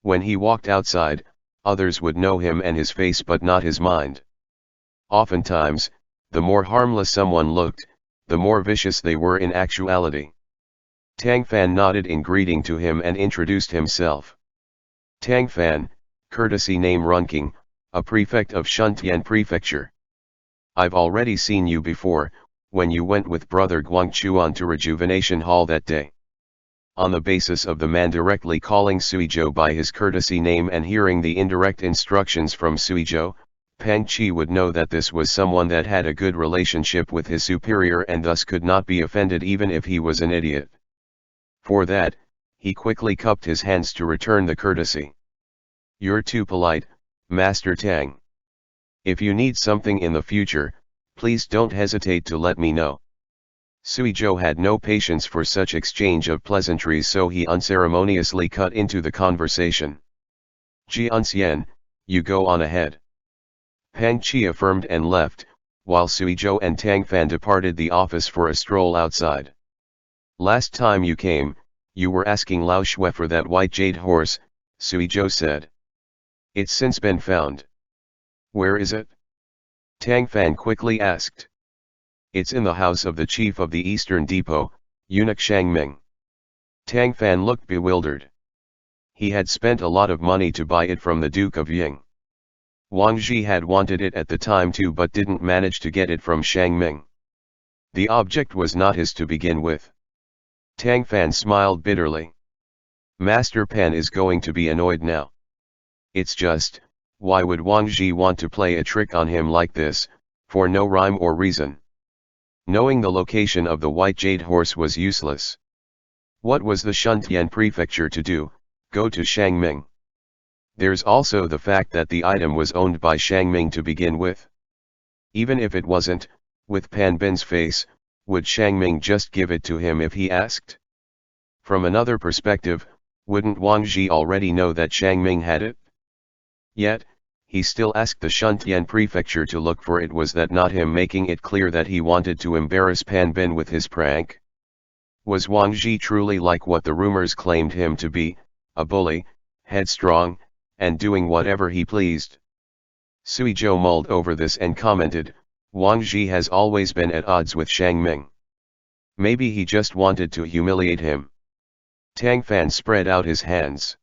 When he walked outside, others would know him and his face but not his mind. Oftentimes, the more harmless someone looked, the more vicious they were in actuality. Tang Fan nodded in greeting to him and introduced himself. "Tang Fan, courtesy name Runking, a prefect of Shuntian Prefecture. I've already seen you before, when you went with Brother Guangchuan to Rejuvenation Hall that day." On the basis of the man directly calling Sui Zhou by his courtesy name and hearing the indirect instructions from Sui Zhou, Pang Qi would know that this was someone that had a good relationship with his superior and thus could not be offended even if he was an idiot. For that, he quickly cupped his hands to return the courtesy. "You're too polite, Master Tang. If you need something in the future, please don't hesitate to let me know." Sui Zhou had no patience for such exchange of pleasantries, so he unceremoniously cut into the conversation. "Jianxian, you go on ahead." Pang Qi affirmed and left, while Sui Zhou and Tang Fan departed the office for a stroll outside. "Last time you came, you were asking Lao Shui for that white jade horse," Sui Zhou said. "It's since been found." "Where is it?" Tang Fan quickly asked. "It's in the house of the chief of the Eastern Depot, eunuch Shang Ming." Tang Fan looked bewildered. He had spent a lot of money to buy it from the Duke of Ying. Wang Zhi had wanted it at the time too, but didn't manage to get it from Shang Ming. The object was not his to begin with. Tang Fan smiled bitterly. Master Pan is going to be annoyed now. It's just, why would Wang Zhi want to play a trick on him like this, for no rhyme or reason? Knowing the location of the white jade horse was useless. What was the Shuntian prefecture to do? Go to Shang Ming. There's also the fact that the item was owned by Shang Ming to begin with. Even if it wasn't, with Pan Bin's face, would Shang Ming just give it to him if he asked? From another perspective, wouldn't Wang Zhi already know that Shang Ming had it? Yet, he still asked the Shuntian prefecture to look for it. Was that not him making it clear that he wanted to embarrass Pan Bin with his prank? Was Wang Zhi truly like what the rumors claimed him to be, a bully, headstrong, and doing whatever he pleased. Suizhou mulled over this and commented, Wang Zhi has always been at odds with Shang Ming. Maybe he just wanted to humiliate him. Tang Fan spread out his hands.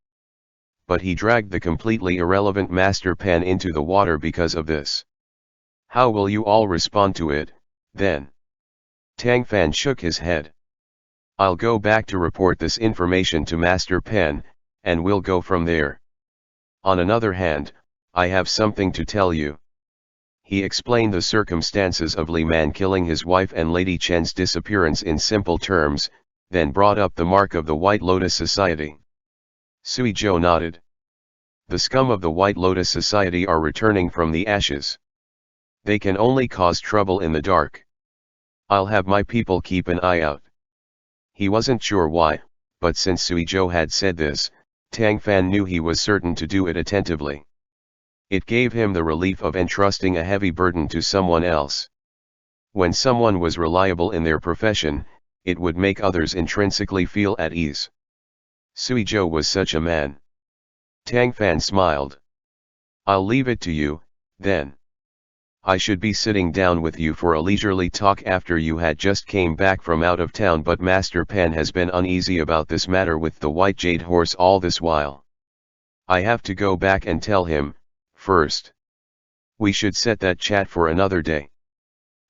But he dragged the completely irrelevant Master Pan into the water because of this. How will you all respond to it, then? Tang Fan shook his head. I'll go back to report this information to Master Pan, and we'll go from there. On another hand, I have something to tell you. He explained the circumstances of Li Man killing his wife and Lady Chen's disappearance in simple terms, then brought up the mark of the White Lotus Society. Suizhou nodded. The scum of the White Lotus Society are returning from the ashes. They can only cause trouble in the dark. I'll have my people keep an eye out. He wasn't sure why, but since Suizhou had said this, Tang Fan knew he was certain to do it attentively. It gave him the relief of entrusting a heavy burden to someone else. When someone was reliable in their profession, it would make others intrinsically feel at ease. Suizhou was such a man. Tang Fan smiled. I'll leave it to you, then. I should be sitting down with you for a leisurely talk after you had just came back from out of town, but Master Pan has been uneasy about this matter with the white jade horse all this while. I have to go back and tell him, first. We should set that chat for another day.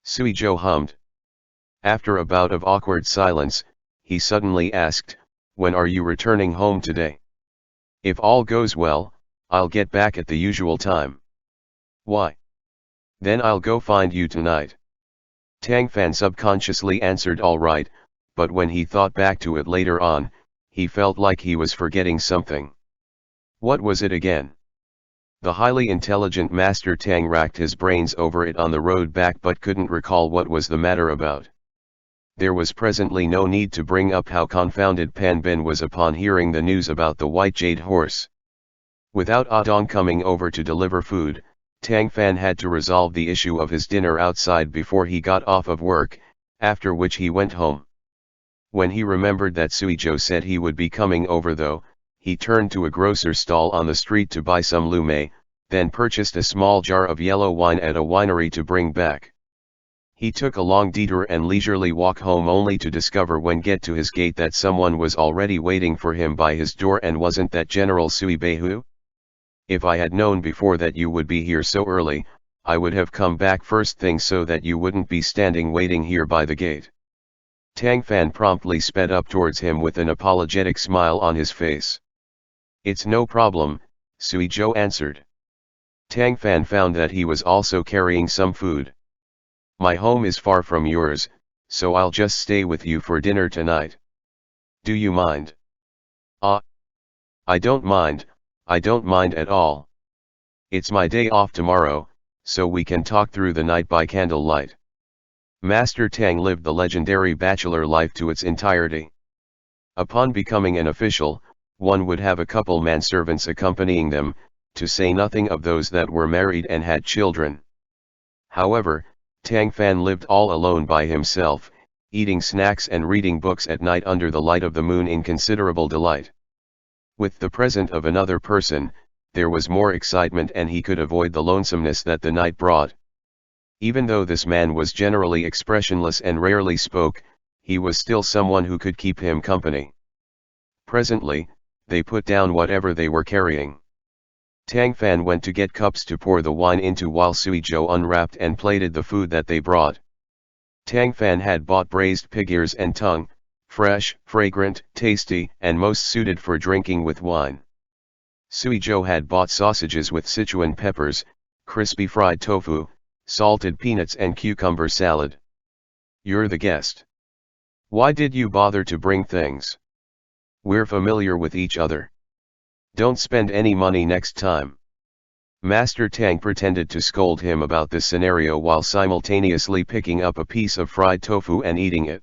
Suizhou hummed. After a bout of awkward silence, he suddenly asked, when are you returning home today? If all goes well, I'll get back at the usual time. Why? Then I'll go find you tonight. Tang Fan subconsciously answered all right, but when he thought back to it later on, he felt like he was forgetting something. What was it again? The highly intelligent Master Tang racked his brains over it on the road back but couldn't recall what was the matter about. There was presently no need to bring up how confounded Pan Bin was upon hearing the news about the white jade horse. Without Adong coming over to deliver food, Tang Fan had to resolve the issue of his dinner outside before he got off of work, after which he went home. When he remembered that Suizhou said he would be coming over though, he turned to a grocer's stall on the street to buy some lu mei, then purchased a small jar of yellow wine at a winery to bring back. He took a long detour and leisurely walk home only to discover when get to his gate that someone was already waiting for him by his door, and wasn't that General Sui Beihu? If I had known before that you would be here so early, I would have come back first thing so that you wouldn't be standing waiting here by the gate. Tang Fan promptly sped up towards him with an apologetic smile on his face. It's no problem, Suizhou answered. Tang Fan found that he was also carrying some food. My home is far from yours, so I'll just stay with you for dinner tonight. Do you mind? I don't mind at all. It's my day off tomorrow, so we can talk through the night by candlelight. Master Tang lived the legendary bachelor life to its entirety. Upon becoming an official, one would have a couple manservants accompanying them, to say nothing of those that were married and had children. However, Tang Fan lived all alone by himself, eating snacks and reading books at night under the light of the moon in considerable delight. With the presence of another person, there was more excitement and he could avoid the lonesomeness that the night brought. Even though this man was generally expressionless and rarely spoke, he was still someone who could keep him company. Presently, they put down whatever they were carrying. Tang Fan went to get cups to pour the wine into while Suizhou unwrapped and plated the food that they brought. Tang Fan had bought braised pig ears and tongue, fresh, fragrant, tasty, and most suited for drinking with wine. Suizhou had bought sausages with Sichuan peppers, crispy fried tofu, salted peanuts and cucumber salad. You're the guest. Why did you bother to bring things? We're familiar with each other. Don't spend any money next time. Master Tang pretended to scold him about this scenario while simultaneously picking up a piece of fried tofu and eating it.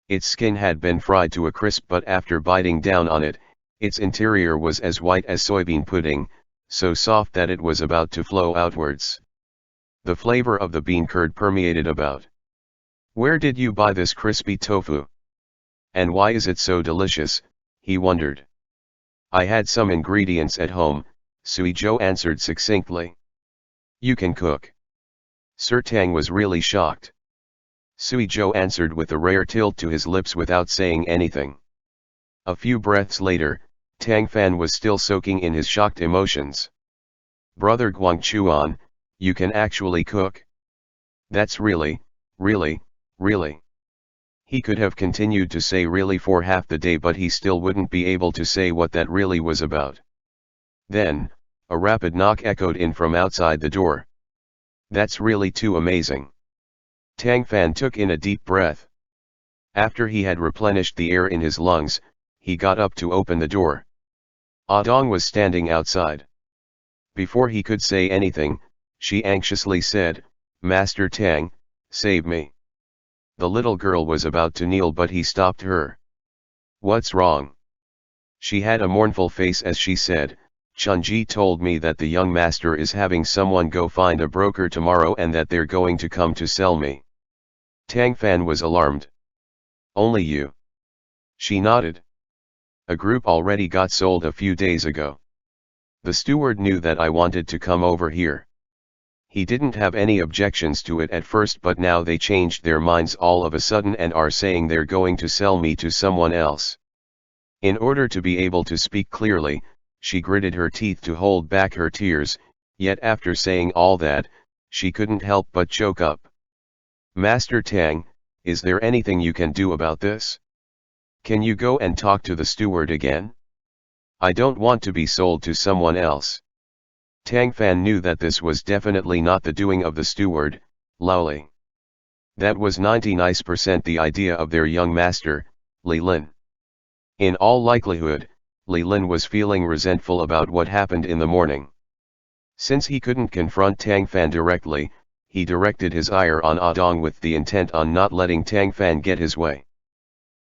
Its skin had been fried to a crisp, but after biting down on it, its interior was as white as soybean pudding, so soft that it was about to flow outwards. The flavor of the bean curd permeated about. Where did you buy this crispy tofu? And why is it so delicious? He wondered. I had some ingredients at home, Suizhou answered succinctly. You can cook. Sir Tang was really shocked. Suizhou answered with a rare tilt to his lips without saying anything. A few breaths later, Tang Fan was still soaking in his shocked emotions. Brother Guangchuan, you can actually cook? That's really. He could have continued to say really for half the day, but he still wouldn't be able to say what that really was about. Then, a rapid knock echoed in from outside the door. That's really too amazing. Tang Fan took in a deep breath. After he had replenished the air in his lungs, he got up to open the door. Dong was standing outside. Before he could say anything, she anxiously said, Master Tang, save me. The little girl was about to kneel, but he stopped her. What's wrong? She had a mournful face as she said, Chunji told me that the young master is having someone go find a broker tomorrow and that they're going to come to sell me. Tang Fan was alarmed. Only you? She nodded. A group already got sold a few days ago. The steward knew that I wanted to come over here. He didn't have any objections to it at first, but now they changed their minds all of a sudden and are saying they're going to sell me to someone else. In order to be able to speak clearly, she gritted her teeth to hold back her tears, yet after saying all that, she couldn't help but choke up. Master Tang, is there anything you can do about this? Can you go and talk to the steward again? I don't want to be sold to someone else. Tang Fan knew that this was definitely not the doing of the steward, Laoli. That was 99% the idea of their young master, Li Lin. In all likelihood, Li Lin was feeling resentful about what happened in the morning. Since he couldn't confront Tang Fan directly, he directed his ire on Dong with the intent on not letting Tang Fan get his way.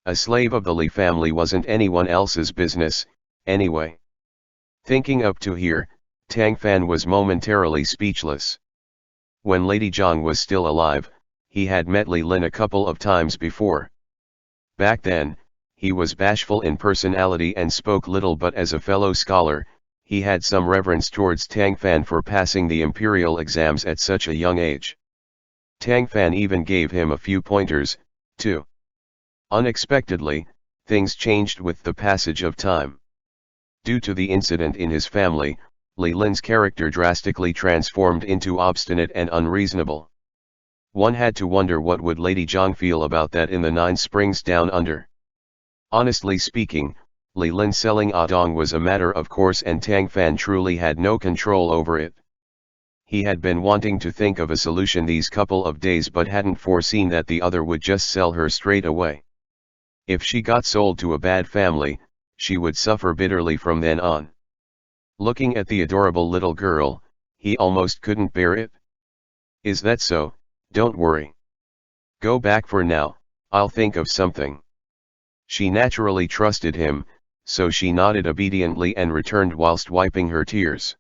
A slave of the Li family wasn't anyone else's business, anyway. Thinking up to here, Tang Fan was momentarily speechless. When Lady Zhang was still alive, he had met Li Lin a couple of times before. Back then, he was bashful in personality and spoke little, but as a fellow scholar, he had some reverence towards Tang Fan for passing the imperial exams at such a young age. Tang Fan even gave him a few pointers, too. Unexpectedly, things changed with the passage of time. Due to the incident in his family, Li Lin's character drastically transformed into obstinate and unreasonable. One had to wonder what would Lady Zhang feel about that in the 9 Springs Down Under. Honestly speaking, Li Lin selling Dong was a matter of course, and Tang Fan truly had no control over it. He had been wanting to think of a solution these couple of days, but hadn't foreseen that the other would just sell her straight away. If she got sold to a bad family, she would suffer bitterly from then on. Looking at the adorable little girl, he almost couldn't bear it. Is that so? Don't worry. Go back for now, I'll think of something. She naturally trusted him, so she nodded obediently and returned whilst wiping her tears.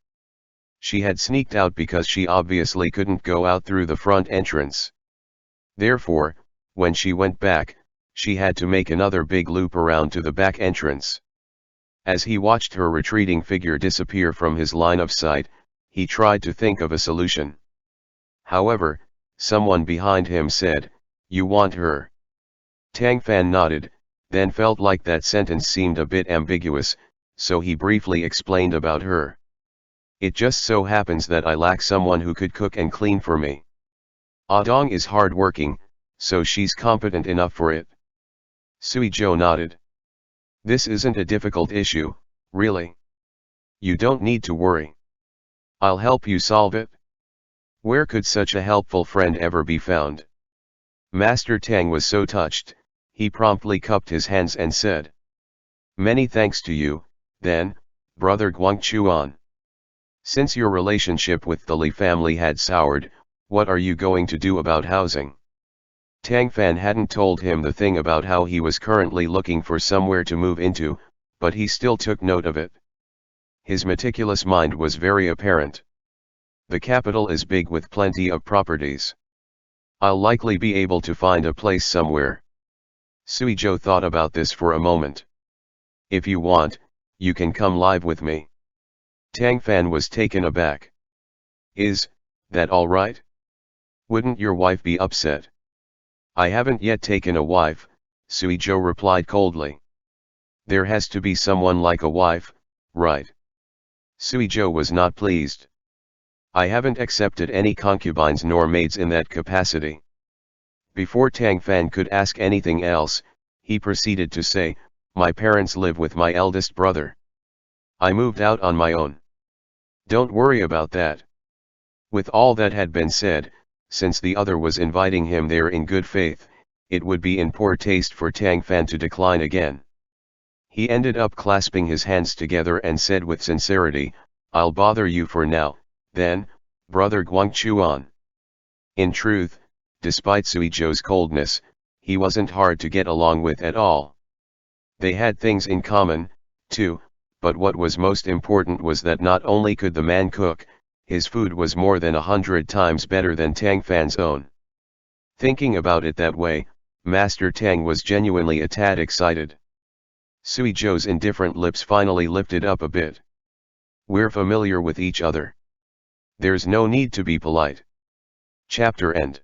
She had sneaked out because she obviously couldn't go out through the front entrance. Therefore, when she went back, she had to make another big loop around to the back entrance. As he watched her retreating figure disappear from his line of sight, he tried to think of a solution. However, someone behind him said, "You want her?" Tang Fan nodded, then felt like that sentence seemed a bit ambiguous, so he briefly explained about her. "It just so happens that I lack someone who could cook and clean for me. Dong is hard-working, so she's competent enough for it." Suizhou nodded. "This isn't a difficult issue, really. You don't need to worry. I'll help you solve it." Where could such a helpful friend ever be found? Master Tang was so touched, he promptly cupped his hands and said, "Many thanks to you, then, Brother Guangchuan. Since your relationship with the Li family had soured, what are you going to do about housing?" Tang Fan hadn't told him the thing about how he was currently looking for somewhere to move into, but he still took note of it. His meticulous mind was very apparent. The capital is big with plenty of properties. I'll likely be able to find a place somewhere. Suizhou thought about this for a moment. "If you want, you can come live with me." Tang Fan was taken aback. Is that all right? Wouldn't your wife be upset? I haven't yet taken a wife, Sui Zhou replied coldly. There has to be someone like a wife, right? Sui Zhou was not pleased. I haven't accepted any concubines nor maids in that capacity. Before Tang Fan could ask anything else, he proceeded to say, my parents live with my eldest brother. I moved out on my own. Don't worry about that. With all that had been said, since the other was inviting him there in good faith, it would be in poor taste for Tang Fan to decline again. He ended up clasping his hands together and said with sincerity, I'll bother you for now, then, brother Guangchuan. In truth, despite Sui Zhou's coldness, he wasn't hard to get along with at all. They had things in common, too, but what was most important was that not only could the man cook, his food was more than 100 times better than Tang Fan's own. Thinking about it that way, Master Tang was genuinely a tad excited. Sui Zhou's indifferent lips finally lifted up a bit. We're familiar with each other. There's no need to be polite. Chapter end.